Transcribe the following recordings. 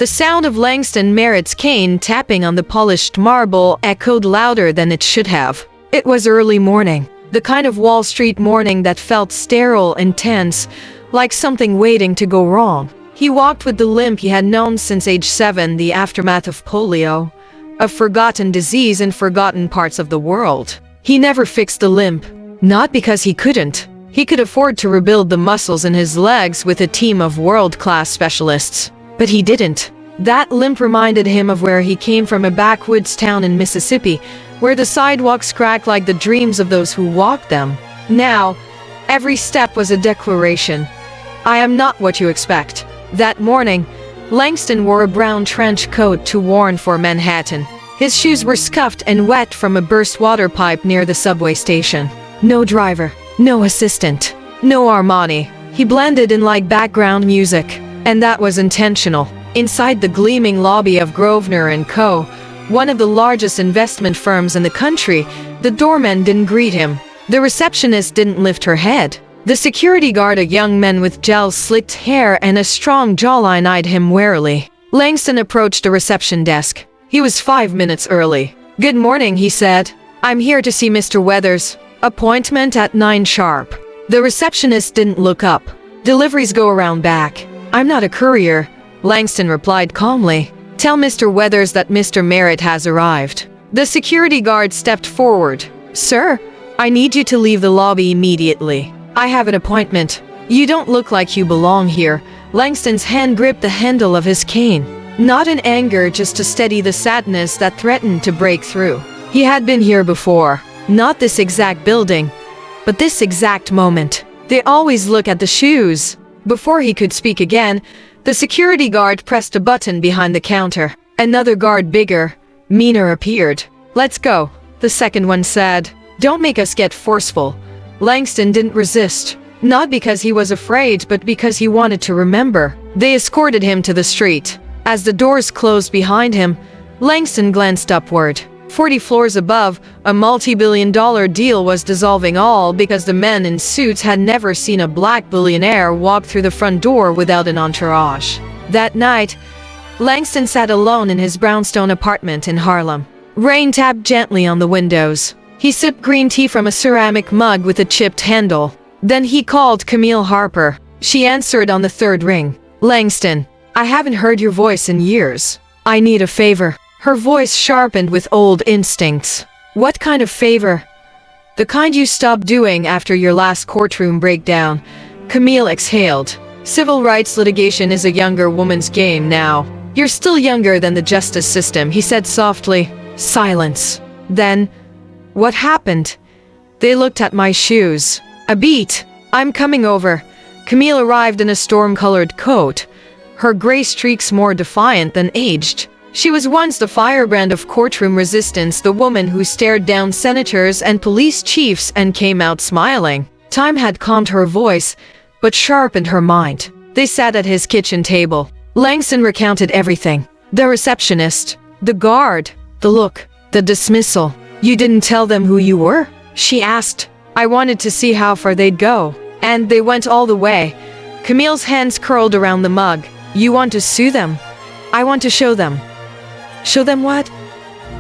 The sound of Langston Merritt's cane tapping on the polished marble echoed louder than it should have. It was early morning, the kind of Wall Street morning that felt sterile and tense, like something waiting to go wrong. He walked with the limp he had known since age 7, the aftermath of polio, a forgotten disease in forgotten parts of the world. He never fixed the limp, not because he couldn't. He could afford to rebuild the muscles in his legs with a team of world-class specialists. But he didn't. That limp reminded him of where he came from, a backwoods town in Mississippi, where the sidewalks cracked like the dreams of those who walked them. Now, every step was a declaration. I am not what you expect. That morning, Langston wore a brown trench coat too worn for Manhattan. His shoes were scuffed and wet from a burst water pipe near the subway station. No driver, no assistant, no Armani. He blended in like background music. And that was intentional. Inside the gleaming lobby of Grosvenor & Co., one of the largest investment firms in the country, the doorman didn't greet him. The receptionist didn't lift her head. The security guard, a young man with gel-slicked hair and a strong jawline, eyed him warily. Langston approached the reception desk. He was 5 minutes early. "Good morning," he said. "I'm here to see Mr. Weathers. Appointment at 9 sharp." The receptionist didn't look up. "Deliveries go around back. I'm not a courier," Langston replied calmly. "Tell Mr. Weathers that Mr. Merritt has arrived." The security guard stepped forward. "Sir, I need you to leave the lobby immediately. I have an appointment." "You don't look like you belong here." Langston's hand gripped the handle of his cane. Not in anger, just to steady the sadness that threatened to break through. He had been here before. Not this exact building, but this exact moment. They always look at the shoes. Before he could speak again, the security guard pressed a button behind the counter. Another guard, bigger, meaner, appeared. "Let's go," the second one said. "Don't make us get forceful." Langston didn't resist. Not because he was afraid, but because he wanted to remember. They escorted him to the street. As the doors closed behind him, Langston glanced upward. 40 floors above, a multi-billion-dollar deal was dissolving, all because the men in suits had never seen a black billionaire walk through the front door without an entourage. That night, Langston sat alone in his brownstone apartment in Harlem. Rain tapped gently on the windows. He sipped green tea from a ceramic mug with a chipped handle. Then he called Camille Harper. She answered on the third ring. "Langston, I haven't heard your voice in years. I need a favor." Her voice sharpened with old instincts. "What kind of favor?" "The kind you stopped doing after your last courtroom breakdown." Camille exhaled. "Civil rights litigation is a younger woman's game now. You're still younger than the justice system," he said softly. Silence. Then, "What happened?" "They looked at my shoes." "A beat. I'm coming over." Camille arrived in a storm-colored coat, her gray streaks more defiant than aged. She was once the firebrand of courtroom resistance, the woman who stared down senators and police chiefs and came out smiling. Time had calmed her voice, but sharpened her mind. They sat at his kitchen table. Langston recounted everything. The receptionist, the guard, the look, the dismissal. "You didn't tell them who you were?" she asked. "I wanted to see how far they'd go. And they went all the way." Camille's hands curled around the mug. "You want to sue them?" "I want to show them." "Show them what?"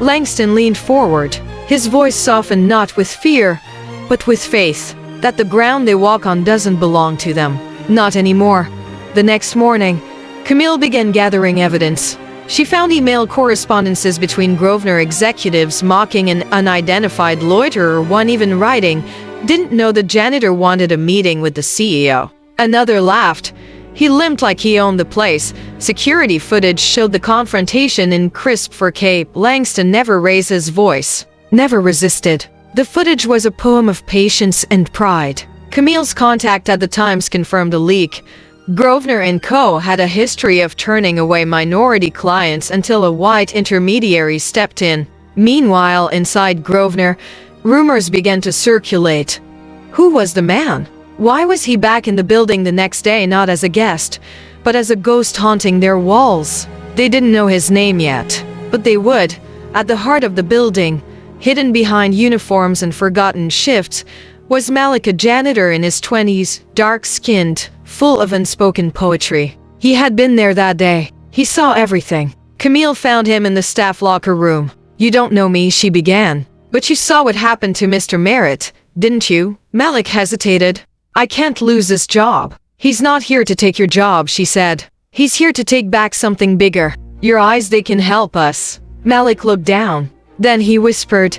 Langston leaned forward. His voice softened, not with fear, but with faith, that the ground they walk on doesn't belong to them. Not anymore. The next morning, Camille began gathering evidence. She found email correspondences between Grosvenor executives mocking an unidentified loiterer, one even writing, "Didn't know the janitor wanted a meeting with the CEO." Another laughed. He limped like he owned the place. Security footage showed the confrontation in crisp 4K. Langston never raised his voice, never resisted. The footage was a poem of patience and pride. Camille's contact at the Times confirmed a leak. Grosvenor & Co. had a history of turning away minority clients until a white intermediary stepped in. Meanwhile, inside Grosvenor, rumors began to circulate. Who was the man? Why was he back in the building the next day, not as a guest, but as a ghost haunting their walls? They didn't know his name yet, but they would. At the heart of the building, hidden behind uniforms and forgotten shifts, was Malik, a janitor in his 20s, dark-skinned, full of unspoken poetry. He had been there that day. He saw everything. Camille found him in the staff locker room. "You don't know me," she began. "But you saw what happened to Mr. Merritt, didn't you?" Malik hesitated. "I can't lose this job." "He's not here to take your job," she said. "He's here to take back something bigger. Your eyes, they can help us." Malik looked down. Then he whispered,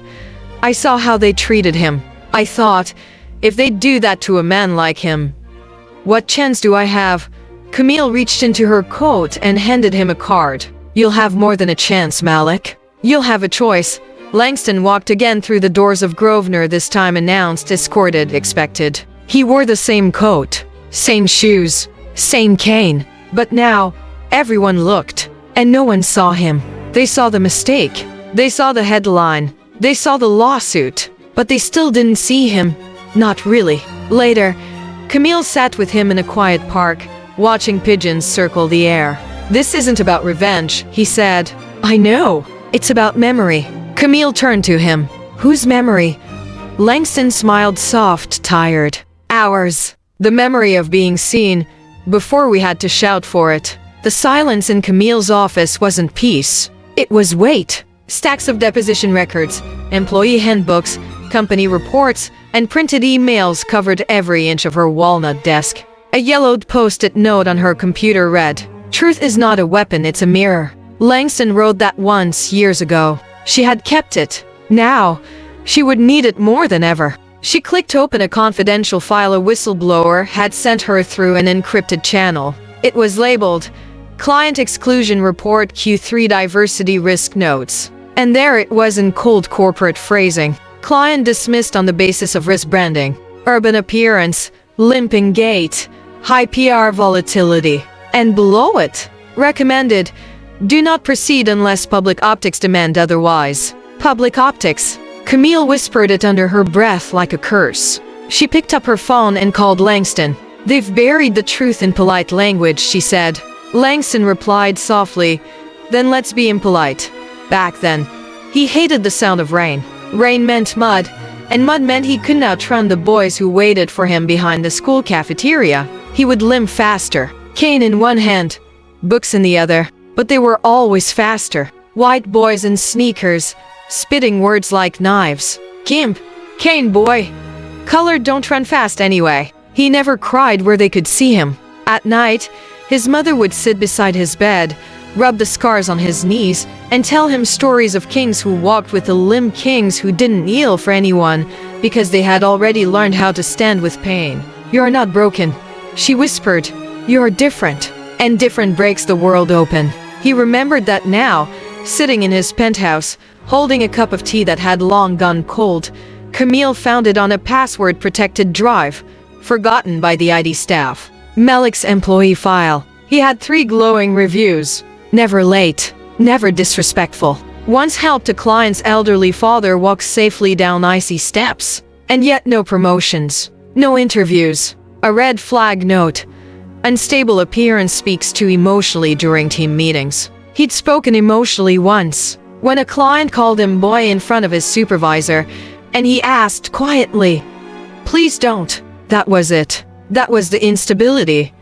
"I saw how they treated him. I thought, if they'd do that to a man like him, what chance do I have?" Camille reached into her coat and handed him a card. "You'll have more than a chance, Malik. You'll have a choice." Langston walked again through the doors of Grosvenor, this time announced, escorted, expected. He wore the same coat, same shoes, same cane. But now, everyone looked, and no one saw him. They saw the mistake. They saw the headline. They saw the lawsuit. But they still didn't see him. Not really. Later, Camille sat with him in a quiet park, watching pigeons circle the air. "This isn't about revenge," he said. "I know. It's about memory." Camille turned to him. "Whose memory?" Langston smiled, soft, tired. "Ours. The memory of being seen, before we had to shout for it." The silence in Camille's office wasn't peace. It was weight. Stacks of deposition records, employee handbooks, company reports, and printed emails covered every inch of her walnut desk. A yellowed post-it note on her computer read, "Truth is not a weapon, it's a mirror." Langston wrote that once, years ago. She had kept it. Now, she would need it more than ever. She clicked open a confidential file a whistleblower had sent her through an encrypted channel. It was labeled, "Client Exclusion Report Q3 Diversity Risk Notes." And there it was in cold corporate phrasing. "Client dismissed on the basis of risk branding, urban appearance, limping gait, high PR volatility." And below it, "Recommended, do not proceed unless public optics demand otherwise." Public optics. Camille whispered it under her breath like a curse. She picked up her phone and called Langston. "They've buried the truth in polite language," she said. Langston replied softly, "Then let's be impolite." Back then, he hated the sound of rain. Rain meant mud, and mud meant he couldn't outrun the boys who waited for him behind the school cafeteria. He would limp faster, cane in one hand, books in the other, but they were always faster. White boys in sneakers, spitting words like knives. "Gimp, cane boy." Colored don't run fast anyway. He never cried where they could see him. At night, his mother would sit beside his bed, rub the scars on his knees, and tell him stories of kings who walked with a limp, kings who didn't kneel for anyone because they had already learned how to stand with pain. "You're not broken," she whispered. "You're different, and different breaks the world open." He remembered that now, sitting in his penthouse, holding a cup of tea that had long gone cold. Camille found it on a password-protected drive, forgotten by the ID staff. Malik's employee file. He had 3 glowing reviews. Never late, never disrespectful. Once helped a client's elderly father walk safely down icy steps. And yet no promotions, no interviews. A red flag note. Unstable appearance, speaks too emotionally during team meetings. He'd spoken emotionally once, when a client called him boy in front of his supervisor, and he asked quietly, "Please don't." That was it. That was the instability.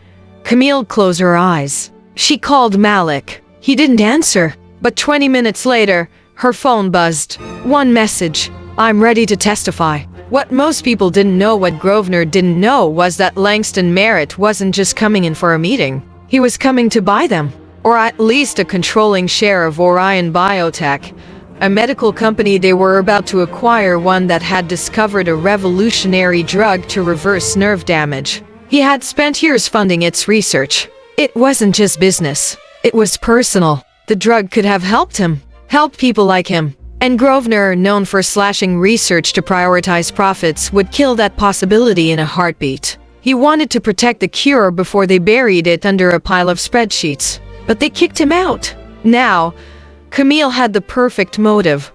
Camille closed her eyes. She called Malik. He didn't answer, but 20 minutes later, her phone buzzed. One message, "I'm ready to testify." What most people didn't know, what Grosvenor didn't know, was that Langston Merritt wasn't just coming in for a meeting. He was coming to buy them, or at least a controlling share of Orion Biotech, a medical company they were about to acquire, one that had discovered a revolutionary drug to reverse nerve damage. He had spent years funding its research. It wasn't just business. It was personal. The drug could have helped him, helped people like him. And Grosvenor, known for slashing research to prioritize profits, would kill that possibility in a heartbeat. He wanted to protect the cure before they buried it under a pile of spreadsheets. But they kicked him out. Now, Camille had the perfect motive.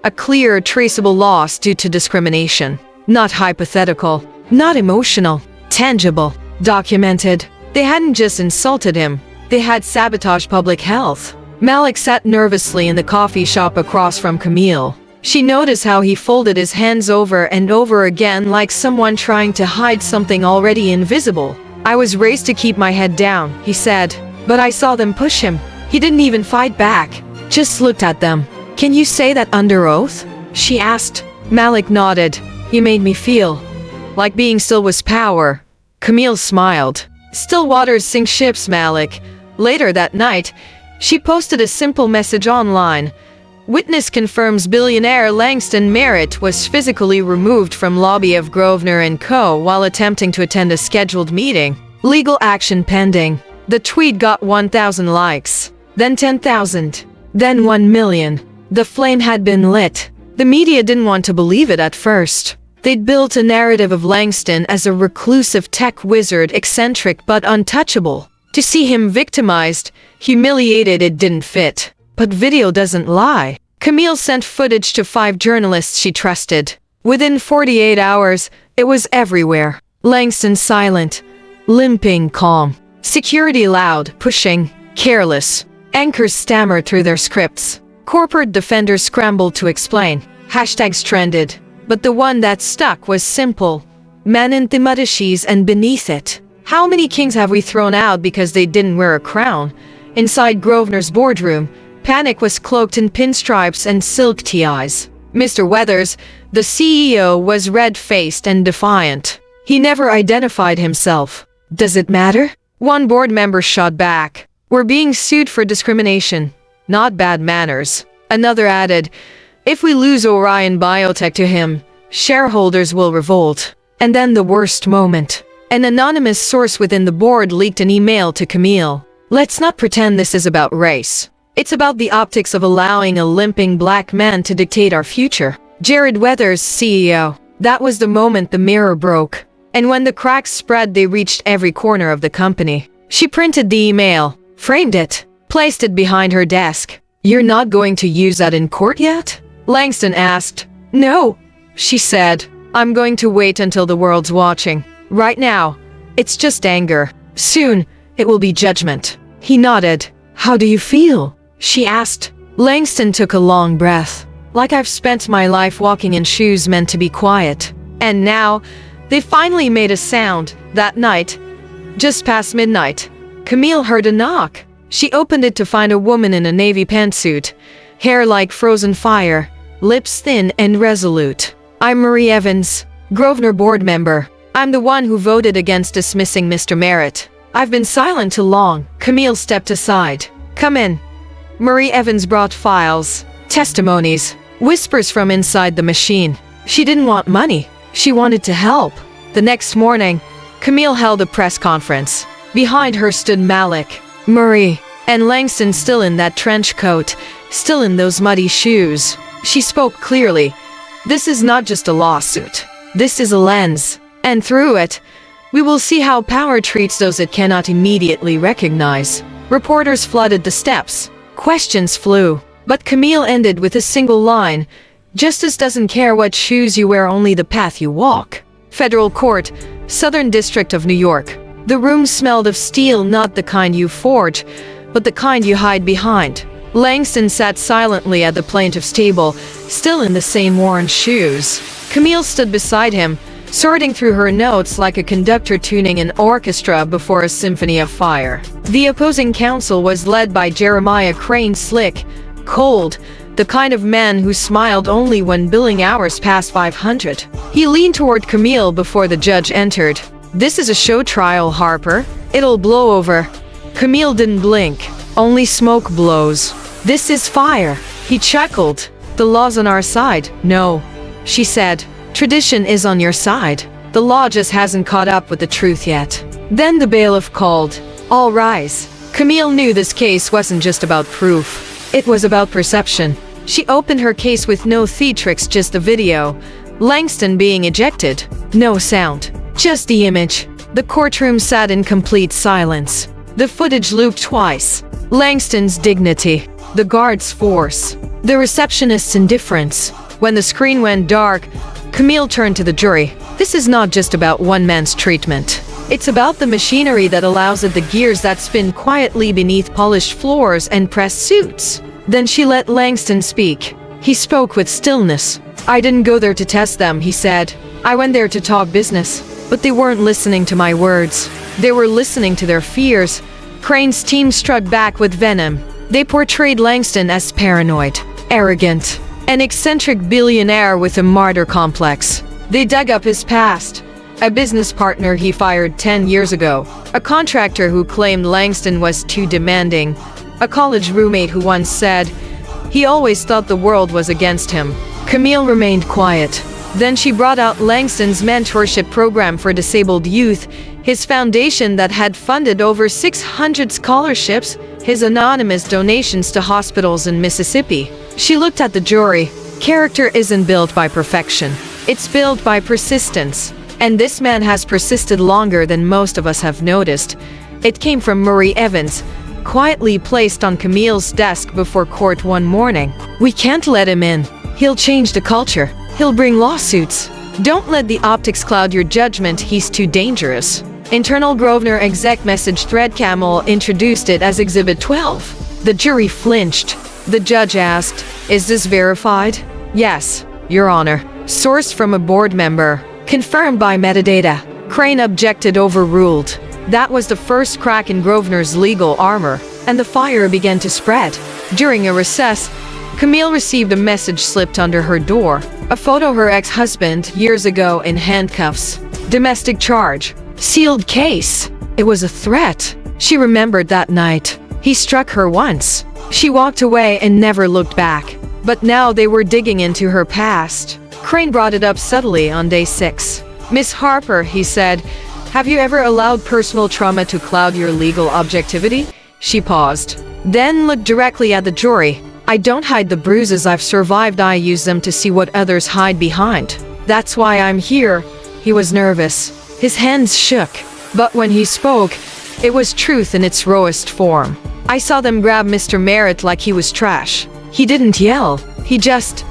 A clear, traceable loss due to discrimination. Not hypothetical, not emotional, tangible, documented. They hadn't just insulted him, they had sabotaged public health. Malik sat nervously in the coffee shop across from Camille. She noticed how he folded his hands over and over again like someone trying to hide something already invisible. "I was raised to keep my head down," he said. But I saw them push him. He didn't even fight back. Just looked at them. Can you say that under oath? She asked. Malik nodded. You made me feel like being still was power. Camille smiled. Still waters sink ships, Malik. Later that night, she posted a simple message online. Witness confirms billionaire Langston Merritt was physically removed from lobby of Grosvenor & Co. while attempting to attend a scheduled meeting. Legal action pending. The tweet got 1,000 likes, then 10,000, then 1 million. The flame had been lit. The media didn't want to believe it at first. They'd built a narrative of Langston as a reclusive tech wizard, eccentric but untouchable. To see him victimized, humiliated, it didn't fit. But video doesn't lie. Camille sent footage to 5 journalists she trusted. Within 48 hours, it was everywhere. Langston silent, limping calm. Security loud, pushing, careless. Anchors stammered through their scripts. Corporate defenders scrambled to explain. Hashtags trended. But the one that stuck was simple. Man in Thimadashes and beneath it. How many kings have we thrown out because they didn't wear a crown? Inside Grosvenor's boardroom, panic was cloaked in pinstripes and silk ties. Mr. Weathers, the CEO, was red-faced and defiant. He never identified himself. Does it matter? One board member shot back. We're being sued for discrimination, not bad manners. Another added, if we lose Orion Biotech to him, shareholders will revolt. And then the worst moment. An anonymous source within the board leaked an email to Camille. Let's not pretend this is about race. It's about the optics of allowing a limping black man to dictate our future. Jared Weathers, CEO. That was the moment the mirror broke. And when the cracks spread, they reached every corner of the company. She printed the email, framed it, placed it behind her desk. You're not going to use that in court yet? Langston asked. No, she said. I'm going to wait until the world's watching. Right now, it's just anger. Soon, it will be judgment. He nodded. How do you feel? She asked. Langston took a long breath. Like I've spent my life walking in shoes meant to be quiet. And now, they finally made a sound. That night, just past midnight, Camille heard a knock. She opened it to find a woman in a navy pantsuit, hair like frozen fire, lips thin and resolute. I'm Marie Evans, Grosvenor board member. I'm the one who voted against dismissing Mr. Merritt. I've been silent too long. Camille stepped aside. Come in. Marie Evans brought files, testimonies, whispers from inside the machine. She didn't want money. She wanted to help. The next morning, Camille held a press conference. Behind her stood Malik, Marie, and Langston, still in that trench coat, still in those muddy shoes. She spoke clearly. This is not just a lawsuit. This is a lens. And through it, we will see how power treats those it cannot immediately recognize. Reporters flooded the steps. Questions flew. But Camille ended with a single line. Justice doesn't care what shoes you wear, only the path you walk. Federal Court, Southern District of New York. The room smelled of steel, not the kind you forge, but the kind you hide behind. Langston sat silently at the plaintiff's table, still in the same worn shoes. Camille stood beside him, sorting through her notes like a conductor tuning an orchestra before a symphony of fire. The opposing counsel was led by Jeremiah Crane, slick, cold, the kind of man who smiled only when billing hours passed 500. He leaned toward Camille before the judge entered. This is a show trial, Harper. It'll blow over. Camille didn't blink. Only smoke blows. This is fire. He chuckled. The law's on our side. No, she said. Tradition is on your side. The law just hasn't caught up with the truth yet. Then the bailiff called. All rise. Camille knew this case wasn't just about proof. It was about perception. She opened her case with no theatrics, just the video. Langston being ejected. No sound. Just the image. The courtroom sat in complete silence. The footage looped twice. Langston's dignity. The guard's force. The receptionist's indifference. When the screen went dark, Camille turned to the jury. This is not just about one man's treatment. It's about the machinery that allows it, the gears that spin quietly beneath polished floors and pressed suits. Then she let Langston speak. He spoke with stillness. I didn't go there to test them, he said. I went there to talk business. But they weren't listening to my words. They were listening to their fears. Crane's team struck back with venom. They portrayed Langston as paranoid, arrogant, an eccentric billionaire with a martyr complex. They dug up his past. A business partner he fired 10 years ago. A contractor who claimed Langston was too demanding. A college roommate who once said he always thought the world was against him. Camille remained quiet. Then she brought out Langston's mentorship program for disabled youth, his foundation that had funded over 600 scholarships, his anonymous donations to hospitals in Mississippi. She looked at the jury. Character isn't built by perfection. It's built by persistence. And this man has persisted longer than most of us have noticed. It came from Murray Evans, quietly placed on Camille's desk before court one morning. We can't let him in. He'll change the culture. He'll bring lawsuits. Don't let the optics cloud your judgment. He's too dangerous. Internal Grosvenor exec message thread. Camel introduced it as Exhibit 12. The jury flinched. The judge asked, "Is this verified?" "Yes, Your Honor." Sourced from a board member. Confirmed by metadata. Crane objected. Overruled. That was the first crack in Grosvenor's legal armor, and the fire began to spread. During a recess, Camille received a message slipped under her door. A photo of her ex-husband years ago in handcuffs. Domestic charge. Sealed case. It was a threat. She remembered that night. He struck her once. She walked away and never looked back. But now they were digging into her past. Crane brought it up subtly on day 6. "Miss Harper," he said, "have you ever allowed personal trauma to cloud your legal objectivity?" She paused, then looked directly at the jury. "I don't hide the bruises I've survived. I use them to see what others hide behind. That's why I'm here." He was nervous. His hands shook. But when he spoke, it was truth in its rawest form. "I saw them grab Mr. Merritt like he was trash. He didn't yell. He just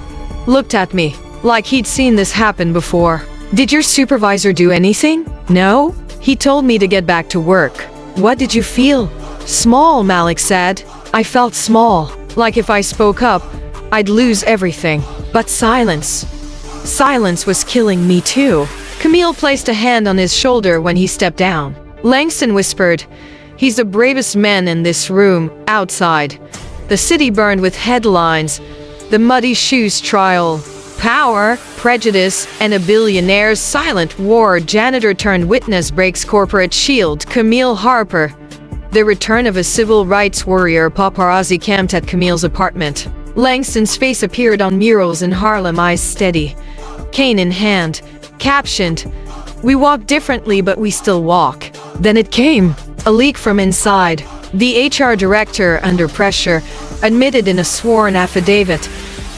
looked at me, like he'd seen this happen before." "Did your supervisor do anything?" "No. He told me to get back to work." "What did you feel?" "Small," Malik said. "I felt small. Like if I spoke up, I'd lose everything. But silence. Silence was killing me too." Camille placed a hand on his shoulder when he stepped down. Langston whispered, "He's the bravest man in this room." Outside, the city burned with headlines. The Muddy Shoes trial. Power, prejudice, and a billionaire's silent war. Janitor turned witness breaks corporate shield. Camille Harper. The return of a civil rights warrior. Paparazzi camped at Camille's apartment. Langston's face appeared on murals in Harlem, eyes steady, cane in hand. Captioned, "We walk differently, but we still walk." Then it came. A leak from inside. The HR director, under pressure, admitted in a sworn affidavit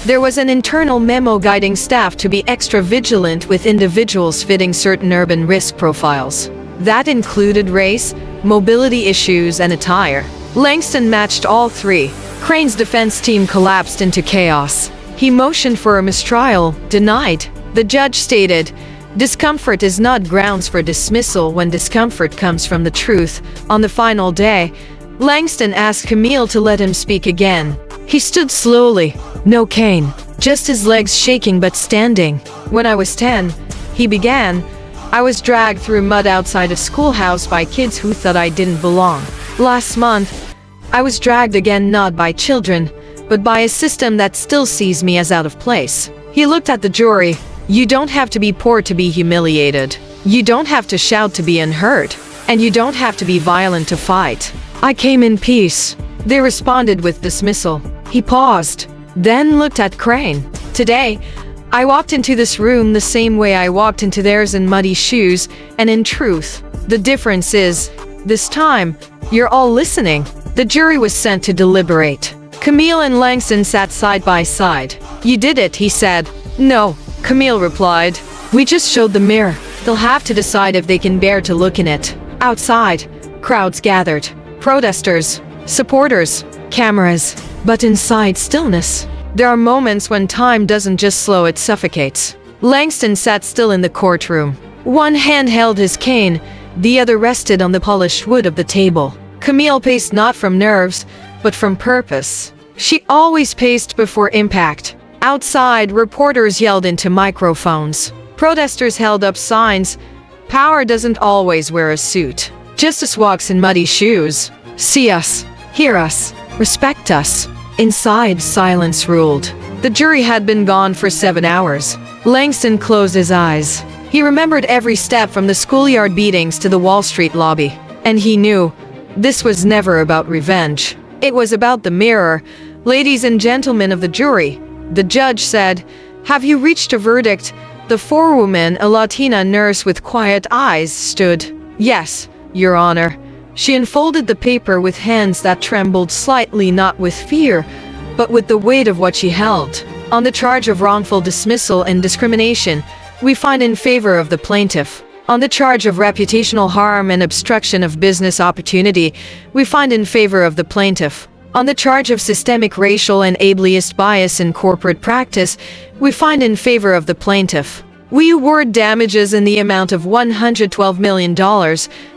there was an internal memo guiding staff to be extra vigilant with individuals fitting certain urban risk profiles. That included race, mobility issues, and attire. Langston matched all three. Crane's defense team collapsed into chaos. He motioned for a mistrial, denied. The judge stated, "Discomfort is not grounds for dismissal when discomfort comes from the truth." On the final day, Langston asked Camille to let him speak again. He stood slowly. No cane. Just his legs shaking but standing. "When I was 10, he began, I was dragged through mud outside a schoolhouse by kids who thought I didn't belong. Last month, I was dragged again, not by children, but by a system that still sees me as out of place." He looked at the jury. "You don't have to be poor to be humiliated. You don't have to shout to be unheard. And you don't have to be violent to fight. I came in peace." They responded with dismissal. He paused, then looked at Crane. "Today, I walked into this room the same way I walked into theirs in muddy shoes, and in truth, the difference is, this time, you're all listening." The jury was sent to deliberate. Camille and Langston sat side by side. "You did it," he said. "No," Camille replied. "We just showed the mirror. They'll have to decide if they can bear to look in it." Outside, crowds gathered. Protesters, supporters, cameras. But inside, stillness. There are moments when time doesn't just slow, it suffocates. Langston sat still in the courtroom. One hand held his cane, the other rested on the polished wood of the table. Camille paced not from nerves, but from purpose. She always paced before impact. Outside, reporters yelled into microphones. Protesters held up signs. Power doesn't always wear a suit. Justice walks in muddy shoes. See us, hear us, respect us. Inside, silence ruled. The jury had been gone for 7 hours. Langston closed his eyes. He remembered every step from the schoolyard beatings to the Wall Street lobby. And he knew this was never about revenge. It was about the mirror. Ladies and gentlemen of the jury, the judge said, "Have you reached a verdict?" The forewoman, a Latina nurse with quiet eyes, stood. "Yes, Your Honor." She unfolded the paper with hands that trembled slightly, not with fear, but with the weight of what she held. On the charge of wrongful dismissal and discrimination, we find in favor of the plaintiff. On the charge of reputational harm and obstruction of business opportunity, we find in favor of the plaintiff. On the charge of systemic racial and ableist bias in corporate practice, we find in favor of the plaintiff. We award damages in the amount of $112 million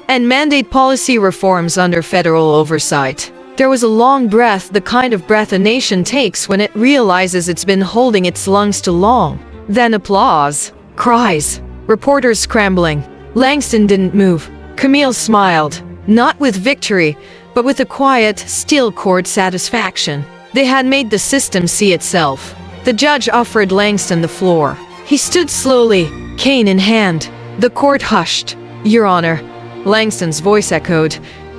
and mandate policy reforms under federal oversight. There was a long breath, the kind of breath a nation takes when it realizes it's been holding its lungs too long. Then applause. Cries. Reporters scrambling. Langston didn't move. Camille smiled. Not with victory, but with a quiet, steel-cord satisfaction. They had made the system see itself. The judge offered Langston the floor. He stood slowly, cane in hand. The court hushed. "Your Honor." Langston's voice echoed,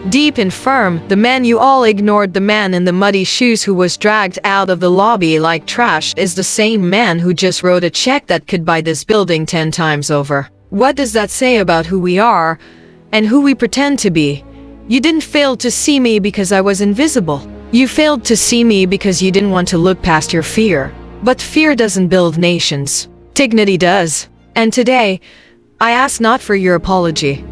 deep and firm. "The man you all ignored, the man in the muddy shoes who was dragged out of the lobby like trash, is the same man who just wrote a check that could buy this building 10 times over. What does that say about who we are and who we pretend to be? You didn't fail to see me because I was invisible. You failed to see me because you didn't want to look past your fear. But fear doesn't build nations. Dignity does. And today, I ask not for your apology.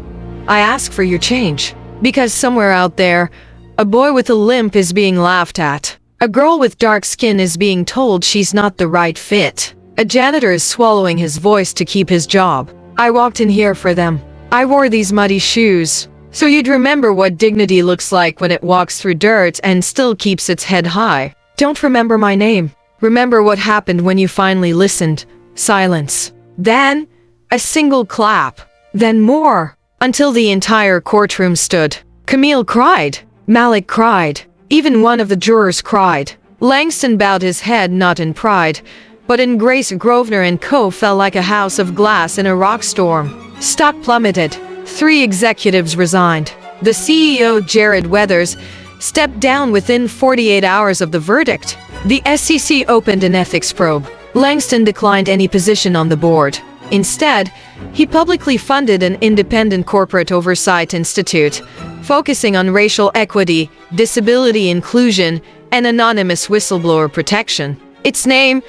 I ask for your change. Because somewhere out there, a boy with a limp is being laughed at. A girl with dark skin is being told she's not the right fit. A janitor is swallowing his voice to keep his job. I walked in here for them. I wore these muddy shoes, so you'd remember what dignity looks like when it walks through dirt and still keeps its head high. Don't remember my name. Remember what happened when you finally listened. Silence. Then, a single clap. Then more. Until the entire courtroom stood. Camille cried. Malik cried. Even one of the jurors cried. Langston bowed his head, not in pride, but in grace. Grosvenor and Co. fell like a house of glass in a rock storm. Stock plummeted. 3 executives resigned. The CEO, Jared Weathers, stepped down within 48 hours of the verdict. The SEC opened an ethics probe. Langston declined any position on the board. Instead, he publicly funded an independent corporate oversight institute, focusing on racial equity, disability inclusion, and anonymous whistleblower protection. Its name,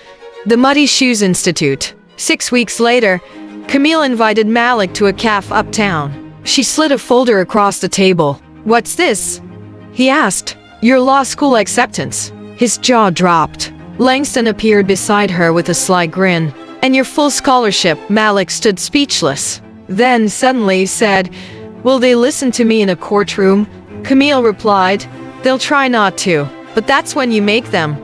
the Muddy Shoes Institute. 6 weeks later, Camille invited Malik to a cafe uptown. She slid a folder across the table. "What's this?" he asked. "Your law school acceptance." His jaw dropped. Langston appeared beside her with a sly grin. "And your full scholarship." Malik stood speechless. Then suddenly said, "Will they listen to me in a courtroom?" Camille replied, "They'll try not to, but that's when you make them."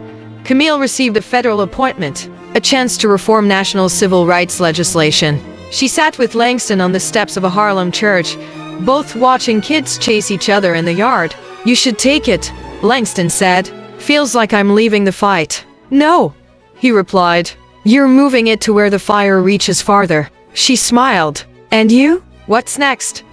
Camille received a federal appointment, a chance to reform national civil rights legislation. She sat with Langston on the steps of a Harlem church, both watching kids chase each other in the yard. "You should take it," Langston said. "Feels like I'm leaving the fight." "No," he replied. "You're moving it to where the fire reaches farther." She smiled. "And you? What's next?"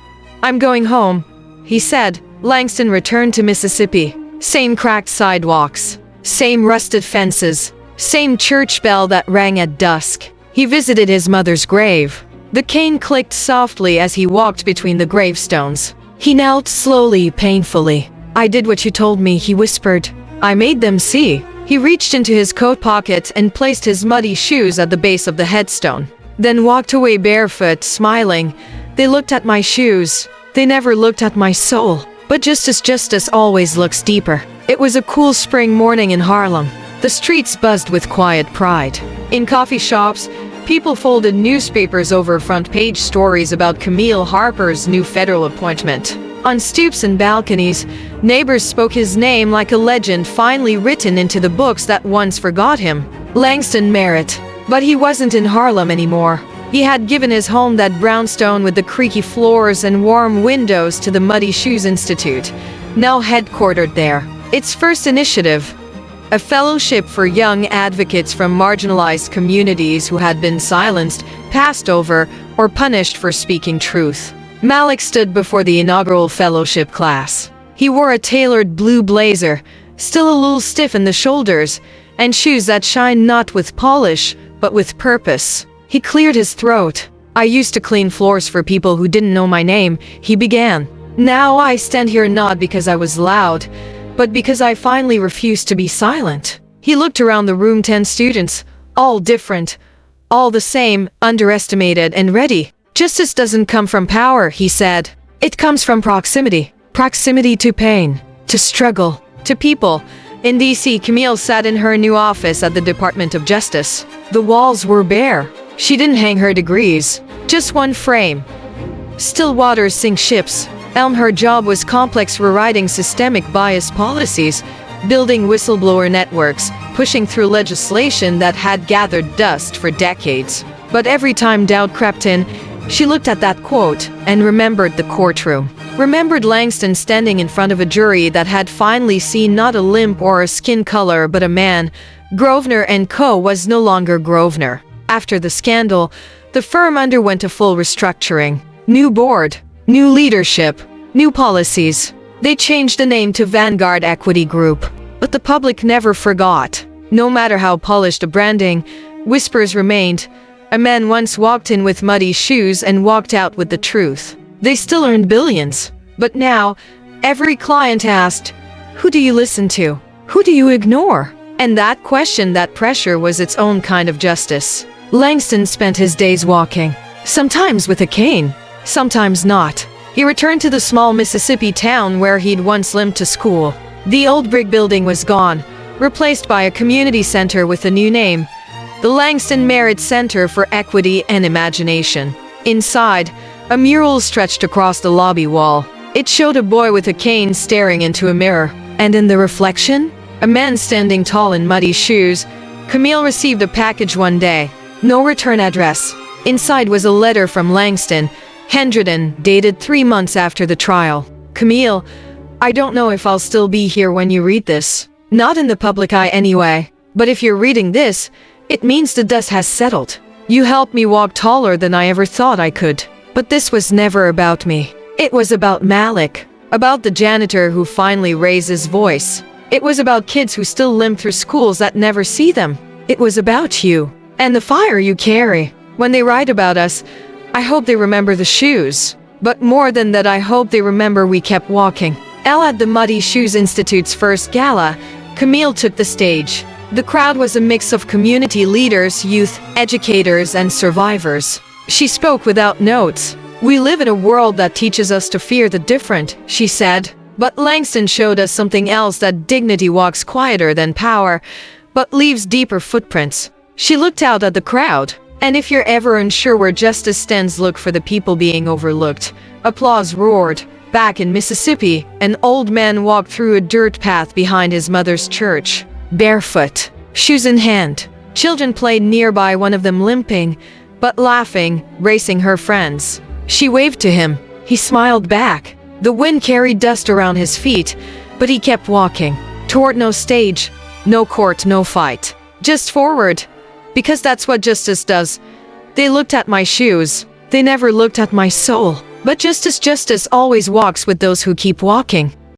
"I'm going home," he said. Langston returned to Mississippi. Same cracked sidewalks. Same rusted fences. Same church bell that rang at dusk. He visited his mother's grave. The cane clicked softly as he walked between the gravestones. He knelt slowly, painfully. "I did what you told me," he whispered. "I made them see." He reached into his coat pocket and placed his muddy shoes at the base of the headstone. Then walked away barefoot, smiling. "They looked at my shoes. They never looked at my soul." But justice always looks deeper. It was a cool spring morning in Harlem. The streets buzzed with quiet pride. In coffee shops, people folded newspapers over front-page stories about Camille Harper's new federal appointment. On stoops and balconies, neighbors spoke his name like a legend finally written into the books that once forgot him. Langston Merritt. But he wasn't in Harlem anymore. He had given his home, that brownstone with the creaky floors and warm windows, to the Muddy Shoes Institute, now headquartered there. Its first initiative, a fellowship for young advocates from marginalized communities who had been silenced, passed over, or punished for speaking truth. Malik stood before the inaugural fellowship class. He wore a tailored blue blazer, still a little stiff in the shoulders, and shoes that shine not with polish, but with purpose. He cleared his throat. "I used to clean floors for people who didn't know my name," he began. "Now I stand here not because I was loud, but because I finally refused to be silent." He looked around the room, 10 students, all different, all the same, underestimated and ready. "Justice doesn't come from power," he said. "It comes from proximity. Proximity to pain, to struggle, to people." In DC, Camille sat in her new office at the Department of Justice. The walls were bare. She didn't hang her degrees, just one frame. Still waters sink ships. Her job was complex, rewriting systemic bias policies, building whistleblower networks, pushing through legislation that had gathered dust for decades. But every time doubt crept in, she looked at that quote and remembered the courtroom. Remembered Langston standing in front of a jury that had finally seen not a limp or a skin color but a man. Grosvenor & Co. was no longer Grosvenor. After the scandal, the firm underwent a full restructuring. New board, new leadership, new policies. They changed the name to Vanguard Equity Group. But the public never forgot. No matter how polished the branding, whispers remained. A man once walked in with muddy shoes and walked out with the truth. They still earned billions. But now, every client asked, "Who do you listen to? Who do you ignore?" And that question, that pressure, was its own kind of justice. Langston spent his days walking, sometimes with a cane, sometimes not. He returned to the small Mississippi town where he'd once limped to school. The old brick building was gone, replaced by a community center with a new name, the Langston Merritt Center for Equity and Imagination. Inside, a mural stretched across the lobby wall. It showed a boy with a cane staring into a mirror, and in the reflection, a man standing tall in muddy shoes. Camille received a package one day. No return address. Inside was a letter from Langston, handwritten, dated 3 months after the trial. "Camille, I don't know if I'll still be here when you read this. Not in the public eye anyway. But if you're reading this, it means the dust has settled. You helped me walk taller than I ever thought I could. But this was never about me. It was about Malik. About the janitor who finally raised his voice. It was about kids who still limp through schools that never see them. It was about you. And the fire you carry. When they write about us, I hope they remember the shoes. But more than that, I hope they remember we kept walking." At the Muddy Shoes Institute's first gala, Camille took the stage. The crowd was a mix of community leaders, youth, educators, and survivors. She spoke without notes. "We live in a world that teaches us to fear the different," she said. But Langston showed us something else, that dignity walks quieter than power, but leaves deeper footprints. She looked out at the crowd. And if you're ever unsure where justice stands, look for the people being overlooked. Applause roared. Back in Mississippi, an old man walked through a dirt path behind his mother's church, barefoot, shoes in hand. Children played nearby, one of them limping, but laughing, racing her friends. She waved to him. He smiled back. The wind carried dust around his feet, but he kept walking. Toward no stage, no court, no fight. Just forward. Because that's what justice does. They looked at my shoes. They never looked at my soul. But justice always walks with those who keep walking.